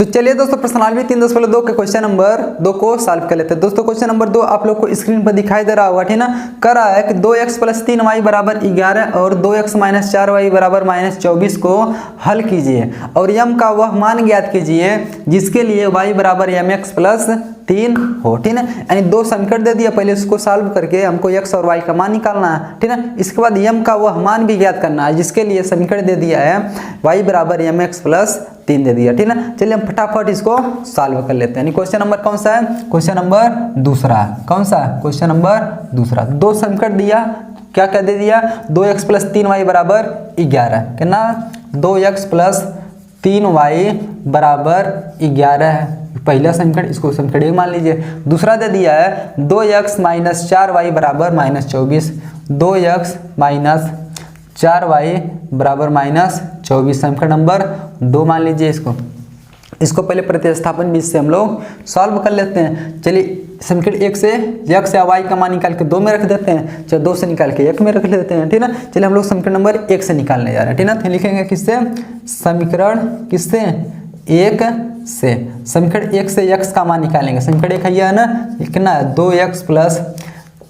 तो चलिए दोस्तों प्रश्नावली 3.2 के क्वेश्चन नंबर 2 को सॉल्व कर लेते हैं। दोस्तों क्वेश्चन नंबर 2 आप लोग को स्क्रीन पर दिखाई दे रहा होगा, ठीक ना। कर रहा है कि 2x + 3y बराबर 11 और 2x - 4y बराबर -24 को हल कीजिए और m का वह मान ज्ञात कीजिए जिसके लिए y बराबर mx + 3 हो, ठीक है। यानी दो समीकरण दे दिया, पहले उसको सॉल्व करके हमको x और y का मान निकालना है, ठीक है। इसके बाद m का वह मान भी ज्ञात करना है जिसके लिए समीकरण दे दिया है y बराबर mx + 3 दे दिया, ठीक है। चलिए हम फटाफट इसको सॉल्व कर लेते हैं। क्वेश्चन नंबर कौन सा है? क्वेश्चन नंबर दूसरा। कौन सा? क्वेश्चन नंबर दूसरा। दो समीकरण दिया, क्या क्या दे दिया? 2x + 3y बराबर 11, कितना? 2x + 3y बराबर 11 है पहला समीकरण, इसको समीकरण 1 मान लीजिए। दूसरा दे दिया है 2x - 4y बराबर -24, 2x - 4y बराबर -24 समीकरण नंबर 2 मान लीजिए। इसको पहले प्रतिस्थापन बीच से हम लोग सॉल्व कर लेते हैं। चलिए समीकरण 1 से x या y का मान निकाल के 2 में रख देते हैं, चलो 2 से निकाल के 1 में रख लेते हैं, ठीक है। चलिए हम लोग समीकरण नंबर 1 से निकालने जा रहे हैं, ठीक है। तो लिखेंगे किससे? समीकरण किससे? 1 से। समीकरण 1 से x का मान निकालेंगे। समीकरण 1 है ना, लिखना है 2x +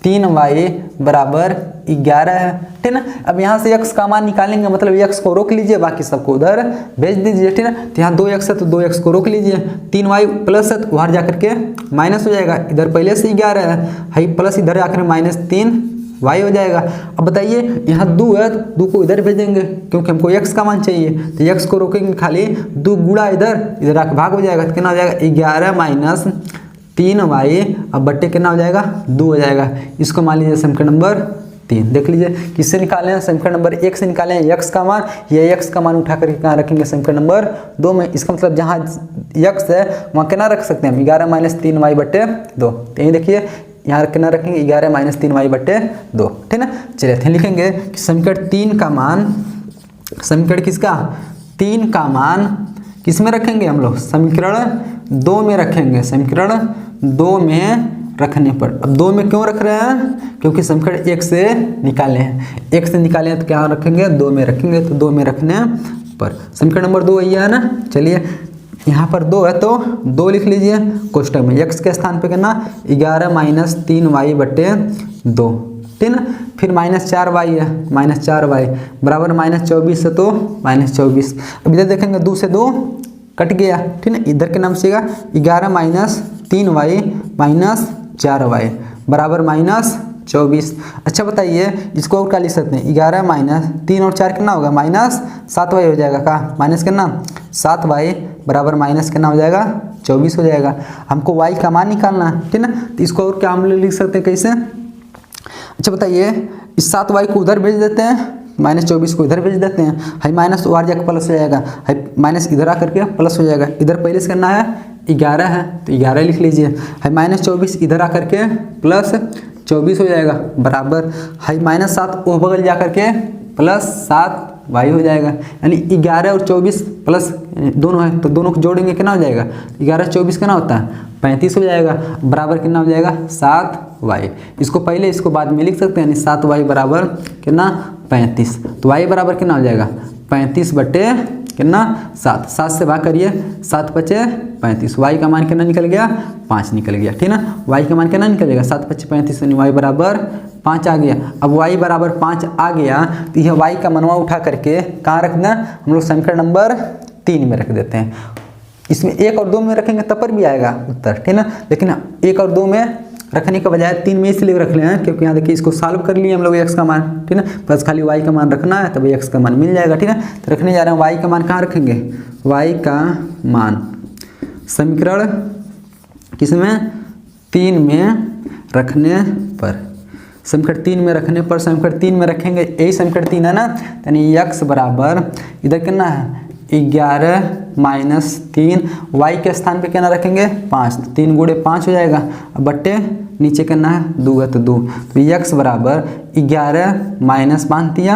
3y बराबर 11 है, ठीक है। अब यहाँ से x का मान निकालेंगे, मतलब x को रोक लीजिए, बाकी सबको उधर भेज दीजिए, ठीक है। तो यहाँ 2x है तो 2x को रोक लीजिए, 3y प्लस है तो बाहर जाकर के माइनस हो जाएगा, इधर पहले से 11 है प्लस इधर जाकर -3y हो जाएगा। अब बताइए यहाँ 2 है तो 2 को इधर भेजेंगे क्योंकि हमको x का मान चाहिए, तो x को रोकेंगे खाली, 2 गुणा इधर आकर भाग हो जाएगा, तो कितना हो जाएगा? 11 - 3y, अब बट्टे कितना हो जाएगा? 2 हो जाएगा। इसको मान लीजिए समीकरण नंबर 3। देख लीजिए किससे निकाले हैं? समीकरण नंबर 1 से निकाले हैं x का मान, ये x का मान उठा करके कहाँ रखेंगे? समीकरण नंबर 2 में। इसका मतलब जहाँ x है वहाँ कितना रख सकते हैं हम? 11 - 3y बट्टे 2। तो ये देखिए यहाँ कितना रखेंगे? 11 - 3y बट्टे 2, ठीक है। चलिए थे लिखेंगे कि समीकरण 3 का मान, समीकरण किसका? 3 का मान किस में रखेंगे हम लोग? समीकरण 2 में रखेंगे। समीकरण 2 में रखने पर, अब 2 में क्यों रख रहे हैं? क्योंकि समीकरण 1 से निकाले हैं, 1 से निकाले हैं तो क्या रखेंगे? 2 में रखेंगे। तो 2 में रखने पर समीकरण नंबर 2 है ना। चलिए यहाँ पर 2 है तो 2 लिख लीजिए कोष्टक में, x के स्थान पे कितना? 11 - 3y बट्टे 2, ठीक है। फिर -4y है, -4y बराबर -24 है तो -24। अब इधर देखेंगे 2 से 2 कट गया, ठीक है। इधर के नाम से 11 - 3y - 4y बराबर -24। अच्छा बताइए इसको और क्या लिख सकते हैं? 11 - 3 और 4 कितना होगा? -7y हो जाएगा। का माइनस कितना? 7y बराबर माइनस कितना हो जाएगा? 24 हो जाएगा। हमको y का मान निकालना है, ठीक है ना। तो इसको और क्या हम लोग लिख सकते हैं? कैसे? अच्छा बताइए, इस 7y को उधर भेज देते हैं, -24 को इधर भेज देते हैं, हाई माइनस तो जाकर प्लस हो जाएगा, हाई माइनस इधर आकर के प्लस हो जाएगा। इधर पहले से करना है 11 है तो 11 लिख लीजिए, हाई -24 इधर आकर के प्लस 24 हो जाएगा, बराबर हाई -7 वो बगल जा करके +7y हो जाएगा। यानी 11 और 24 प्लस दोनों है तो दोनों को जोड़ेंगे कितना हो जाएगा? 11 24 कितना होता है? 35 हो जाएगा, बराबर कितना हो जाएगा? 7y। इसको पहले इसको बाद में लिख सकते हैं, यानी 7y बराबर कितना? 35। तो y बराबर कितना हो जाएगा? 35 बटे कितना? 7। 7 से भाग करिए, 7 बचे 35। y का मान कितना निकल गया? 5 निकल गया, ठीक है ना। y का मान कितना निकलेगा? 7 बचे 35, यानी y बराबर 5 आ गया। अब y बराबर 5 आ गया तो यह y का मनवा उठा करके कहाँ रखना? हम लोग समीकरण नंबर 3 में रख देते हैं। इसमें 1 और 2 में रखेंगे तब पर भी आएगा उत्तर, ठीक है ना। लेकिन 1 और 2 में रखने के बजाय 3 में इसलिए रख ले हैं क्योंकि यहाँ देखिए इसको सॉल्व कर लिए हम लोग x का मान, ठीक है ना। बस खाली y का मान रखना है तब x का मान मिल जाएगा, ठीक है। तो रखने जा रहे हैं y का मान कहाँ रखेंगे? y का मान समीकरण किसमें? 3 में रखने पर, समीकरण 3 में रखने पर, समीकरण 3 में रखेंगे, यही समीकरण 3 है ना। यानी x बराबर इधर कितना है? 11 - 3, y के स्थान पे कितना रखेंगे? 5, 3 गुणे 5 हो जाएगा, अब बट्टे नीचे कितना है? 2 है तो 2। तो x बराबर 11 - 5 दिया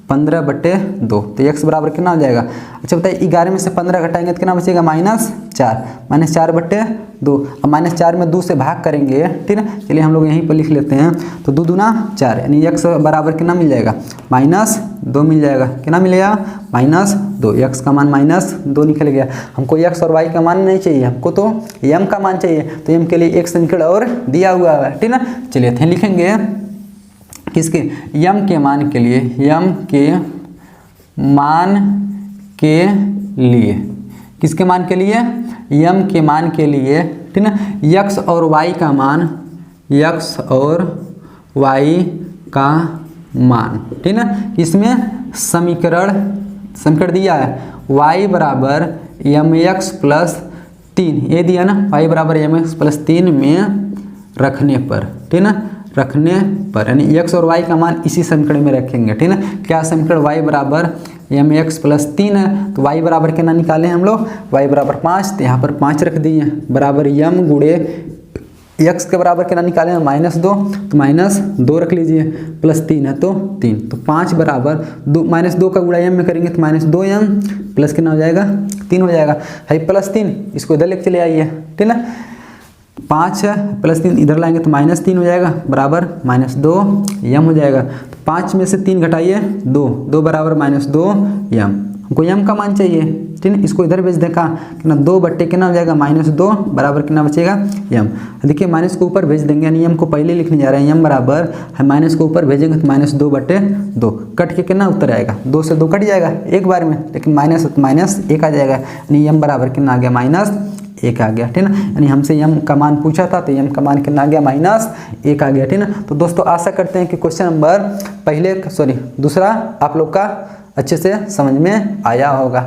15/2, तो x बराबर कितना हो जाएगा। अच्छा बताइए 11 में से 15 घटाएंगे तो कितना बचेगा -4, -4/2। अब -4 में 2 से भाग करेंगे, ठीक है, चलिए हम लोग यहीं पर लिख लेते हैं। तो 2 दूना 4, यानी x बराबर कितना मिल जाएगा -2 मिल जाएगा। कितना मिलेगा -2, x का मान -2 निकल गया। हमको x और y का मान नहीं चाहिए, हमको तो m का मान चाहिए। तो m के लिए एक समीकरण और दिया हुआ है, ठीक है। चलिए थे लिखेंगे किसके, m के मान के लिए, m के मान के लिए, किसके मान के लिए, m के मान के लिए, ठीक ना। x और y का मान, x और y का मान, ठीक ना। इसमें समीकरण दिया है y बराबर mx + 3, ये दिया ना, y बराबर mx + 3 में रखने पर, ठीक ना, रखने पर, यानी x और y का मान इसी समीकरण में रखेंगे, ठीक ना। क्या समीकरण, y बराबर mx + 3 है, तो y बराबर कितना निकाले हम लोग, y बराबर 5, तो यहाँ पर 5 रख दिए, बराबर m गुणे x के बराबर कितना निकाले हैं -2, तो -2 रख लीजिए, +3 है तो 3, तो 5 बराबर -2 का गुणा m में करेंगे तो -2m प्लस कितना हो जाएगा 3 हो जाएगा। है +3, इसको इधर लेके चले आइए, ठीक ना। 5 + 3 इधर लाएंगे तो -3 हो जाएगा, बराबर -2m हो जाएगा। तो 5 में से 3 घटाइए 2 बराबर -2m, हमको m का मान चाहिए, ठीक है। इसको इधर भेज दें, कहाँ कितना 2 कितना हो जाएगा -2 बराबर कितना बचेगा m। देखिए माइनस को ऊपर भेज देंगे, यानी m को पहले लिखने जा रहे हैं, m बराबर है माइनस को ऊपर भेजेंगे तो -2/2, कट के कितना उत्तर आएगा, 2 से 2 कट जाएगा एक बार में, लेकिन -1 आ जाएगा, यानी m बराबर कितना आ गया -1 आ गया, ठीक ना। यानी हमसे m का मान पूछा था तो m का मान कितना आ गया -1 आ गया, ठीक ना। तो दोस्तों आशा करते हैं कि क्वेश्चन नंबर दूसरा आप लोग का अच्छे से समझ में आया होगा।